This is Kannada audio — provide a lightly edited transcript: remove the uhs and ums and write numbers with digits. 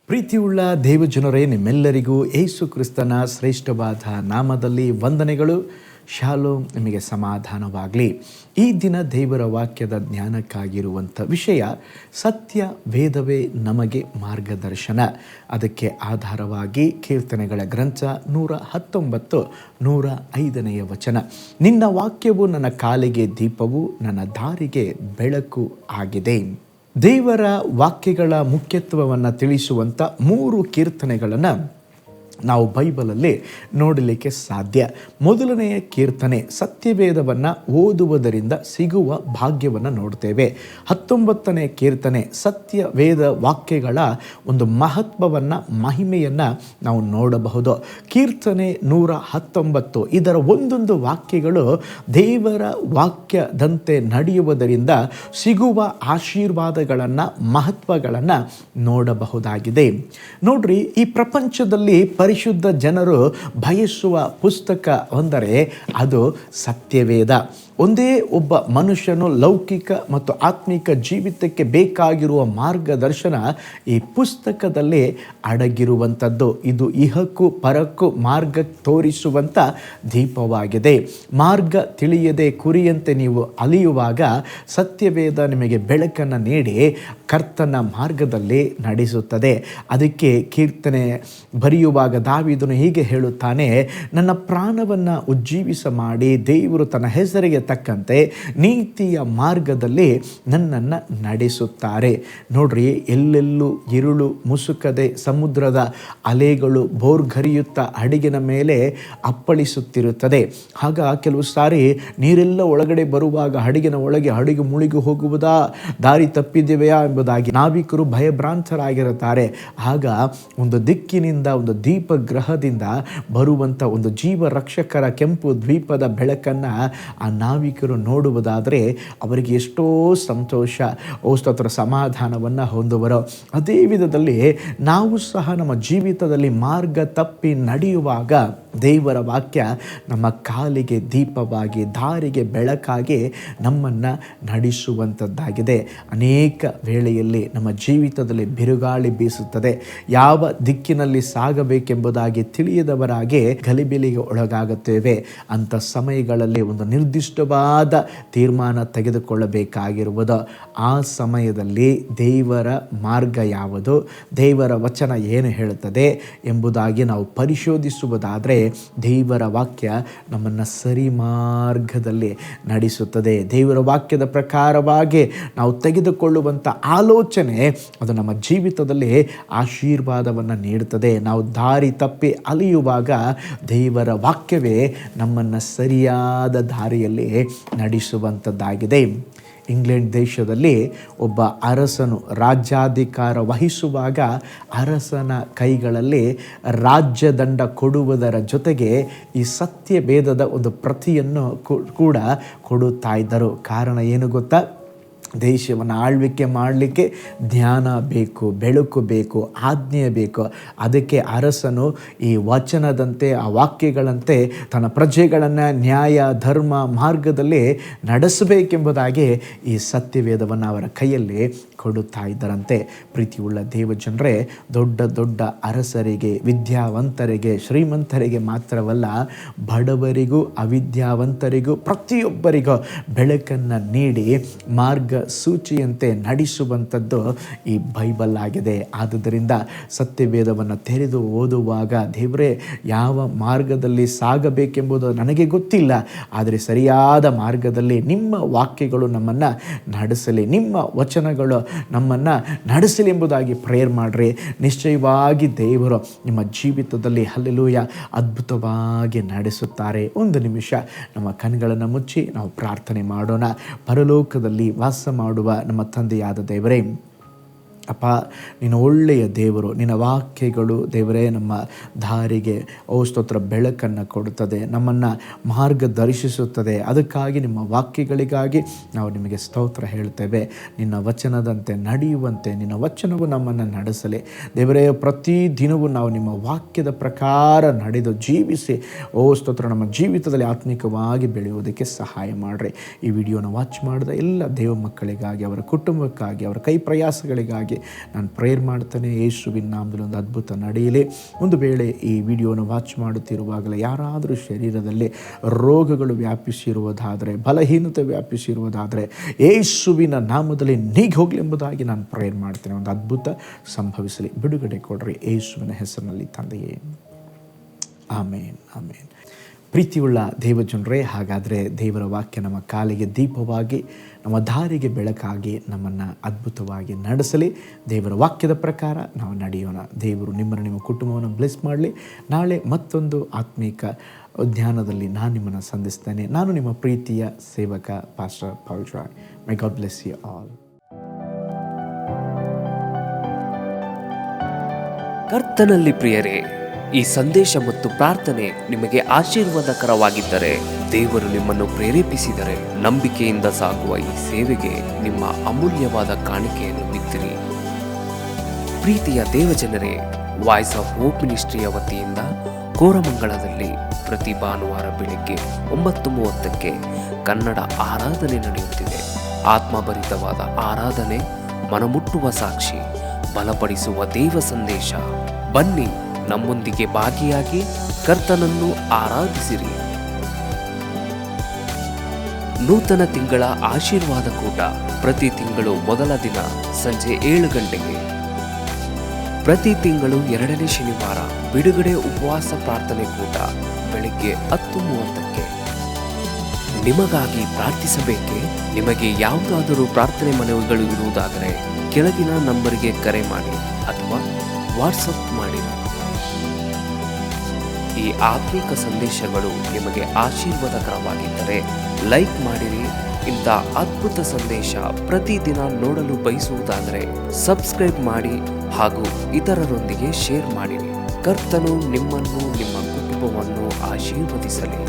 ಪ್ರೀತಿಯುಳ್ಳ ದೇವಜನರೇ, ನಿಮ್ಮೆಲ್ಲರಿಗೂ ಯೇಸು ಕ್ರಿಸ್ತನ ಶ್ರೇಷ್ಠವಾದ ನಾಮದಲ್ಲಿ ವಂದನೆಗಳು. ಶಾಲೋಮ್, ನಿಮಗೆ ಸಮಾಧಾನವಾಗಲಿ. ಈ ದಿನ ದೇವರ ವಾಕ್ಯದ ಜ್ಞಾನಕ್ಕಾಗಿರುವಂಥ ವಿಷಯ ಸತ್ಯ ವೇದವೇ ನಮಗೆ ಮಾರ್ಗದರ್ಶನ. ಅದಕ್ಕೆ ಆಧಾರವಾಗಿ ಕೀರ್ತನೆಗಳ ಗ್ರಂಥ 119 105ನೇ ವಚನ, ನಿನ್ನ ವಾಕ್ಯವು ನನ್ನ ಕಾಲಿಗೆ ದೀಪವು, ನನ್ನ ದಾರಿಗೆ ಬೆಳಕು ಆಗಿದೆ. ದೇವರ ವಾಕ್ಯಗಳ ಮುಖ್ಯತ್ವವನ್ನು ತಿಳಿಸುವಂಥ 3 ಕೀರ್ತನೆಗಳನ್ನು ನಾವು ಬೈಬಲಲ್ಲಿ ನೋಡಲಿಕ್ಕೆ ಸಾಧ್ಯ. ಮೊದಲನೆಯ ಕೀರ್ತನೆ ಸತ್ಯವೇದವನ್ನು ಓದುವುದರಿಂದ ಸಿಗುವ ಭಾಗ್ಯವನ್ನು ನೋಡ್ತೇವೆ. 19ನೇ ಕೀರ್ತನೆ ಸತ್ಯವೇದ ವಾಕ್ಯಗಳ ಒಂದು ಮಹತ್ವವನ್ನು, ಮಹಿಮೆಯನ್ನು ನಾವು ನೋಡಬಹುದು. ಕೀರ್ತನೆ 119 ಇದರ ಒಂದೊಂದು ವಾಕ್ಯಗಳು ದೇವರ ವಾಕ್ಯದಂತೆ ನಡೆಯುವುದರಿಂದ ಸಿಗುವ ಆಶೀರ್ವಾದಗಳನ್ನು, ಮಹತ್ವಗಳನ್ನು ನೋಡಬಹುದಾಗಿದೆ. ನೋಡ್ರಿ, ಈ ಪ್ರಪಂಚದಲ್ಲಿ ಪರಿಶುದ್ಧ ಜನರು ಬಯಸುವ ಪುಸ್ತಕ ಅಂದರೆ ಅದು ಸತ್ಯವೇದ. ಒಂದೇ ಒಬ್ಬ ಮನುಷ್ಯನು ಲೌಕಿಕ ಮತ್ತು ಆತ್ಮಿಕ ಜೀವಿತಕ್ಕೆ ಬೇಕಾಗಿರುವ ಮಾರ್ಗದರ್ಶನ ಈ ಪುಸ್ತಕದಲ್ಲಿ ಅಡಗಿರುವಂಥದ್ದು. ಇದು ಇಹಕ್ಕೂ ಪರಕ್ಕೂ ಮಾರ್ಗ ತೋರಿಸುವಂಥ ದೀಪವಾಗಿದೆ. ಮಾರ್ಗ ತಿಳಿಯದೆ ಕುರಿಯಂತೆ ನೀವು ಅಲಿಯುವಾಗ ಸತ್ಯವೇದ ನಿಮಗೆ ಬೆಳಕನ್ನು ನೀಡಿ ಕರ್ತನ ಮಾರ್ಗದಲ್ಲಿ ನಡೆಸುತ್ತದೆ. ಅದಕ್ಕೆ ಕೀರ್ತನೆ ಬರೆಯುವಾಗ ದಾವೀದನು ಹೀಗೆ ಹೇಳುತ್ತಾನೆ, ನನ್ನ ಪ್ರಾಣವನ್ನು ಉಜ್ಜೀವಿಸ ಮಾಡಿ ದೇವರು ತನ್ನ ಹೆಸರಿಗೆ ತಕ್ಕಂತೆ ನೀತಿಯ ಮಾರ್ಗದಲ್ಲಿ ನನ್ನನ್ನು ನಡೆಸುತ್ತಾರೆ. ನೋಡ್ರಿ, ಎಲ್ಲೆಲ್ಲೂ ഇരുಳು ಮುಸುಕದೆ ಸಮುದ್ರದ ಅಲೆಗಳು ಬೋರ್ಗರಿಯುತ್ತಾ ಹಡಗಿನ ಮೇಲೆ ಅಪ್ಪಳಿಸುತ್ತಿರುತ್ತದೆ. ಆಗ ಕೆಲವು ಸಾರಿ ನೀರೆಲ್ಲ ಒಳಗಡೆ ಬರುವಾಗ ಹಡಗಿನ ಒಳಗೆ ಹಡಗು ಮುಳುಗಿ ಹೋಗುವುದಾ, ದಾರಿ ತಪ್ಪಿದ್ದೇವೆಯಾ ಎಂಬುದಾಗಿ ನಾವಿಕರು ಭಯಭ್ರಾಂತರಾಗಿರುತ್ತಾರೆ. ಆಗ ಒಂದು ದಿಕ್ಕಿನಿಂದ, ಒಂದು ದೀಪ ಗ್ರಹದಿಂದ ಬರುವಂಥ ಒಂದು ಜೀವ ರಕ್ಷಕರ ಕೆಂಪು ದ್ವೀಪದ ಬೆಳಕನ್ನು ಆ ನಾವಿಕರು ನೋಡುವುದಾದರೆ ಅವರಿಗೆ ಎಷ್ಟೋ ಸಂತೋಷ, ಸ್ತೋತ್ರ, ಸಮಾಧಾನವನ್ನು ಹೊಂದುವರು. ಅದೇ ವಿಧದಲ್ಲಿ ನಾವು ಸಹ ನಮ್ಮ ಜೀವಿತದಲ್ಲಿ ಮಾರ್ಗ ತಪ್ಪಿ ನಡೆಯುವಾಗ ದೇವರ ವಾಕ್ಯ ನಮ್ಮ ಕಾಲಿಗೆ ದೀಪವಾಗಿ, ದಾರಿಗೆ ಬೆಳಕಾಗಿ ನಮ್ಮನ್ನು ನಡೆಸುವಂಥದ್ದಾಗಿದೆ. ಅನೇಕ ವೇಳೆಯಲ್ಲಿ ನಮ್ಮ ಜೀವಿತದಲ್ಲಿ ಬಿರುಗಾಳಿ ಬೀಸುತ್ತದೆ. ಯಾವ ದಿಕ್ಕಿನಲ್ಲಿ ಸಾಗಬೇಕೆಂಬುದಾಗಿ ತಿಳಿಯದವರಾಗಿ ಗಲಿಬಿಲಿಗೆ ಒಳಗಾಗುತ್ತೇವೆ. ಅಂಥ ಸಮಯಗಳಲ್ಲಿ ಒಂದು ನಿರ್ದಿಷ್ಟವಾದ ತೀರ್ಮಾನ ತೆಗೆದುಕೊಳ್ಳಬೇಕಾಗಿರುವುದು. ಆ ಸಮಯದಲ್ಲಿ ದೇವರ ಮಾರ್ಗ ಯಾವುದು, ದೇವರ ವಚನ ಏನು ಹೇಳುತ್ತದೆ ಎಂಬುದಾಗಿ ನಾವು ಪರಿಶೋಧಿಸುವುದಾದರೆ ದೇವರ ವಾಕ್ಯ ನಮ್ಮನ್ನು ಸರಿ ಮಾರ್ಗದಲ್ಲಿ ನಡೆಸುತ್ತದೆ. ದೇವರ ವಾಕ್ಯದ ಪ್ರಕಾರವಾಗಿ ನಾವು ತೆಗೆದುಕೊಳ್ಳುವಂಥ ಆಲೋಚನೆ ಅದು ನಮ್ಮ ಜೀವಿತದಲ್ಲಿ ಆಶೀರ್ವಾದವನ್ನು ನೀಡುತ್ತದೆ. ನಾವು ದಾರಿ ತಪ್ಪಿ ಅಲಿಯುವಾಗ ದೇವರ ವಾಕ್ಯವೇ ನಮ್ಮನ್ನು ಸರಿಯಾದ ದಾರಿಯಲ್ಲಿ ನಡೆಸುವಂಥದ್ದಾಗಿದೆ. ಇಂಗ್ಲೆಂಡ್ ದೇಶದಲ್ಲಿ ಒಬ್ಬ ಅರಸನು ರಾಜ್ಯಾಧಿಕಾರ ವಹಿಸುವಾಗ ಅರಸನ ಕೈಗಳಲ್ಲಿ ರಾಜ್ಯದಂಡ ಕೊಡುವುದರ ಜೊತೆಗೆ ಈ ಸತ್ಯವೇದದ ಒಂದು ಪ್ರತಿಯನ್ನು ಕೂಡ ಕೊಡುತ್ತಾ ಇದ್ದರು. ಕಾರಣ ಏನು ಗೊತ್ತಾ? ದೇಶವನ್ನು ಆಳ್ವಿಕೆ ಮಾಡಲಿಕ್ಕೆ ಜ್ಞಾನ ಬೇಕು, ಬೆಳಕು ಬೇಕು, ಆಜ್ಞೆ ಬೇಕು. ಅದಕ್ಕೆ ಅರಸನು ಈ ವಚನದಂತೆ, ಆ ವಾಕ್ಯಗಳಂತೆ ತನ್ನ ಪ್ರಜೆಗಳನ್ನು ನ್ಯಾಯ ಧರ್ಮ ಮಾರ್ಗದಲ್ಲಿ ನಡೆಸಬೇಕೆಂಬುದಾಗಿ ಈ ಸತ್ಯವೇದವನ್ನು ಅವರ ಕೈಯಲ್ಲಿ ಕೊಡುತ್ತಾ ಇದ್ದರಂತೆ. ಪ್ರೀತಿಯುಳ್ಳ ದೇವಜನರೇ, ದೊಡ್ಡ ದೊಡ್ಡ ಅರಸರಿಗೆ, ವಿದ್ಯಾವಂತರಿಗೆ, ಶ್ರೀಮಂತರಿಗೆ ಮಾತ್ರವಲ್ಲ, ಬಡವರಿಗೂ ಅವಿದ್ಯಾವಂತರಿಗೂ ಪ್ರತಿಯೊಬ್ಬರಿಗೂ ಬೆಳಕನ್ನು ನೀಡಿ ಮಾರ್ಗ ಸೂಚಿಯಂತೆ ನಡೆಸುವಂಥದ್ದು ಈ ಬೈಬಲ್ ಆಗಿದೆ. ಆದುದರಿಂದ ಸತ್ಯವೇದವನ್ನು ತೆರೆದು ಓದುವಾಗ, ದೇವರೇ, ಯಾವ ಮಾರ್ಗದಲ್ಲಿ ಸಾಗಬೇಕೆಂಬುದು ನನಗೆ ಗೊತ್ತಿಲ್ಲ, ಆದರೆ ಸರಿಯಾದ ಮಾರ್ಗದಲ್ಲಿ ನಿಮ್ಮ ವಾಕ್ಯಗಳು ನಮ್ಮನ್ನು ನಡೆಸಲಿ, ನಿಮ್ಮ ವಚನಗಳು ನಮ್ಮನ್ನು ನಡೆಸಲಿ ಎಂಬುದಾಗಿ ಪ್ರೇಯರ್ ಮಾಡಿರಿ. ನಿಶ್ಚಯವಾಗಿ ದೇವರು ನಿಮ್ಮ ಜೀವಿತದಲ್ಲಿ ಹಲ್ಲೆಲೂಯ ಅದ್ಭುತವಾಗಿ ನಡೆಸುತ್ತಾರೆ. ಒಂದು ನಿಮಿಷ ನಮ್ಮ ಕಣ್ಗಳನ್ನು ಮುಚ್ಚಿ ನಾವು ಪ್ರಾರ್ಥನೆ ಮಾಡೋಣ. ಪರಲೋಕದಲ್ಲಿ ವಾಸ ಮಾಡುವ ನಮ್ಮ ತಂದೆಯಾದ ದೇವರೇ, ಅಪ್ಪ, ನಿನ್ನ ಒಳ್ಳೆಯ ದೇವರು, ನಿನ್ನ ವಾಕ್ಯಗಳು ದೇವರೇ ನಮ್ಮ ದಾರಿಗೆ ಸ್ತೋತ್ರ ಬೆಳಕನ್ನು ಕೊಡುತ್ತದೆ, ನಮ್ಮನ್ನು ಮಾರ್ಗದರ್ಶಿಸುತ್ತದೆ. ಅದಕ್ಕಾಗಿ ನಿಮ್ಮ ವಾಕ್ಯಗಳಿಗಾಗಿ ನಾವು ನಿಮಗೆ ಸ್ತೋತ್ರ ಹೇಳ್ತೇವೆ. ನಿನ್ನ ವಚನದಂತೆ ನಡೆಯುವಂತೆ ನಿನ್ನ ವಚನವು ನಮ್ಮನ್ನು ನಡೆಸಲಿ ದೇವರೇ. ಪ್ರತಿ ದಿನವೂ ನಾವು ನಿಮ್ಮ ವಾಕ್ಯದ ಪ್ರಕಾರ ನಡೆದು ಜೀವಿಸಿ ಸ್ತೋತ್ರ ನಮ್ಮ ಜೀವಿತದಲ್ಲಿ ಆತ್ಮಿಕವಾಗಿ ಬೆಳೆಯುವುದಕ್ಕೆ ಸಹಾಯ ಮಾಡಿರಿ. ಈ ವಿಡಿಯೋನ ವಾಚ್ ಮಾಡಿದ ಎಲ್ಲ ದೇವ ಮಕ್ಕಳಿಗಾಗಿ, ಅವರ ಕುಟುಂಬಕ್ಕಾಗಿ, ಅವರ ಕೈ ಪ್ರಯಾಸಗಳಿಗಾಗಿ ನಾನು ಪ್ರೇಯರ್ ಮಾಡ್ತೇನೆ. ಯೇಸುವಿನ ನಾಮದಲ್ಲಿ ಒಂದು ಅದ್ಭುತ ನಡೆಯಲಿ. ಒಂದು ವೇಳೆ ಈ ವಿಡಿಯೋನ ವಾಚ್ ಮಾಡುತ್ತಿರುವಾಗಲೇ ಯಾರಾದರೂ ಶರೀರದಲ್ಲಿ ರೋಗಗಳು ವ್ಯಾಪಿಸಿರುವುದಾದರೆ, ಬಲಹೀನತೆ ವ್ಯಾಪಿಸಿರುವುದಾದರೆ ಯೇಸುವಿನ ನಾಮದಲ್ಲಿ ನೀಗಿ ಹೋಗಲಿ ಎಂಬುದಾಗಿ ನಾನು ಪ್ರೇಯರ್ ಮಾಡ್ತೇನೆ. ಒಂದು ಅದ್ಭುತ ಸಂಭವಿಸಲಿ. ಬಿಡುಗಡೆ ಕೊಡ್ರಿ ಯೇಸುವಿನ ಹೆಸರಿನಲ್ಲಿ ತಂದೆಯೇ, ಆಮೇನ್, ಆಮೇನ್. ಪ್ರೀತಿಯುಳ್ಳ ದೇವಜನರೇ, ಹಾಗಾದರೆ ದೇವರ ವಾಕ್ಯ ನಮ್ಮ ಕಾಲಿಗೆ ದೀಪವಾಗಿ, ನಮ್ಮ ದಾರಿಗೆ ಬೆಳಕಾಗಿ ನಮ್ಮನ್ನು ಅದ್ಭುತವಾಗಿ ನಡೆಸಲಿ. ದೇವರ ವಾಕ್ಯದ ಪ್ರಕಾರ ನಾವು ನಡೆಯೋಣ. ದೇವರು ನಿಮ್ಮ ಕುಟುಂಬವನ್ನು ಬ್ಲೆಸ್ ಮಾಡಲಿ. ನಾಳೆ ಮತ್ತೊಂದು ಆತ್ಮೀಕ ಧ್ಯಾನದಲ್ಲಿ ನಾನು ನಿಮ್ಮನ್ನು ಸಂಧಿಸ್ತೇನೆ. ನಾನು ನಿಮ್ಮ ಪ್ರೀತಿಯ ಸೇವಕ pastor Paul Roy. May God bless you all. ಕರ್ತನಲ್ಲಿ ಪ್ರಿಯರೇ, ಈ ಸಂದೇಶ ಮತ್ತು ಪ್ರಾರ್ಥನೆ ನಿಮಗೆ ಆಶೀರ್ವಾದಕರವಾಗಿದ್ದರೆ, ದೇವರು ನಿಮ್ಮನ್ನು ಪ್ರೇರೇಪಿಸಿದರೆ, ನಂಬಿಕೆಯಿಂದ ಸಾಗುವ ಈ ಸೇವೆಗೆ ನಿಮ್ಮ ಅಮೂಲ್ಯವಾದ ಕಾಣಿಕೆಯನ್ನು ಬಿತ್ತಿರಿ. ಪ್ರೀತಿಯ ದೇವಜನರೇ, ವಾಯ್ಸ್ ಆಫ್ ಹೋಪ್ ಮಿನಿಸ್ಟ್ರಿಯ ವತಿಯಿಂದ ಕೋರಮಂಗಲದಲ್ಲಿ ಪ್ರತಿ ಭಾನುವಾರ ಬೆಳಿಗ್ಗೆ 9:30ಕ್ಕೆ ಕನ್ನಡ ಆರಾಧನೆ ನಡೆಯುತ್ತಿದೆ. ಆತ್ಮಭರಿತವಾದ ಆರಾಧನೆ, ಮನಮುಟ್ಟುವ ಸಾಕ್ಷಿ, ಬಲಪಡಿಸುವ ದೇವ ಸಂದೇಶ. ಬನ್ನಿ, ನಮ್ಮೊಂದಿಗೆ ಭಾಗಿಯಾಗಿ ಕರ್ತನನ್ನು ಆರಾಧಿಸಿರಿ. ನೂತನ ತಿಂಗಳ ಆಶೀರ್ವಾದ ಕೂಟ ಪ್ರತಿ ತಿಂಗಳು ಮೊದಲ ದಿನ ಸಂಜೆ 7 ಗಂಟೆಗೆ. ಪ್ರತಿ ತಿಂಗಳು 2ನೇ ಶನಿವಾರ ಬಿಡುಗಡೆ ಉಪವಾಸ ಪ್ರಾರ್ಥನೆ ಕೂಟ ಬೆಳಿಗ್ಗೆ 10:30ಕ್ಕೆ. ನಿಮಗಾಗಿ ಪ್ರಾರ್ಥಿಸಬೇಕೆ? ನಿಮಗೆ ಯಾವುದಾದರೂ ಪ್ರಾರ್ಥನೆ ಮನವಿಗಳು ಇರುವುದಾದರೆ ಕೆಳಗಿನ ನಂಬರಿಗೆ ಕರೆ ಮಾಡಿ ಅಥವಾ ವಾಟ್ಸಪ್ ಮಾಡಿ. ಈ ಆತ್ಮಿಕ ಸಂದೇಶಗಳು ನಿಮಗೆ ಆಶೀರ್ವಾದಕರವಾಗಿದ್ದರೆ ಲೈಕ್ ಮಾಡಿರಿ. ಇಂಥ ಅದ್ಭುತ ಸಂದೇಶ ಪ್ರತಿದಿನ ನೋಡಲು ಬಯಸುವುದಾದರೆ ಸಬ್ಸ್ಕ್ರೈಬ್ ಮಾಡಿ ಹಾಗೂ ಇತರರೊಂದಿಗೆ ಶೇರ್ ಮಾಡಿರಿ. ಕರ್ತನು ನಿಮ್ಮನ್ನು, ನಿಮ್ಮ ಕುಟುಂಬವನ್ನು ಆಶೀರ್ವದಿಸಲಿ.